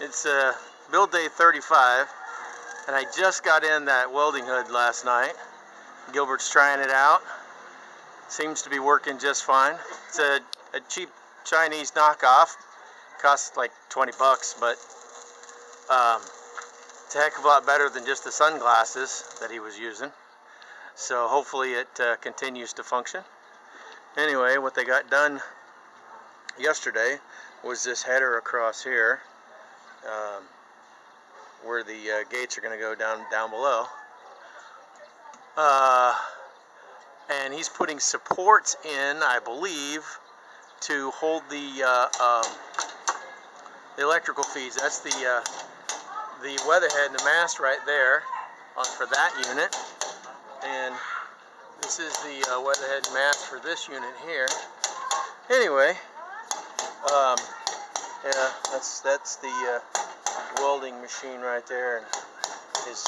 It's build day 35, and I just got in that welding hood last night. Gilbert's trying it out. Seems to be working just fine. It's a cheap Chinese knockoff. Costs like 20 bucks, but it's a heck of a lot better than just the sunglasses that he was using. So hopefully it continues to function. Anyway, what they got done yesterday was this header across here, where the gates are going to go down below. And he's putting supports in, I believe, to hold the electrical feeds. That's the weatherhead and the mast right there for that unit. And this is the weatherhead and mast for this unit here. Anyway, yeah, that's the welding machine right there, and his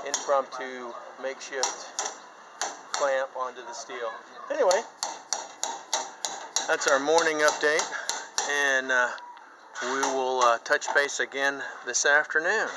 impromptu makeshift clamp onto the steel. Anyway, that's our morning update, and we will touch base again this afternoon.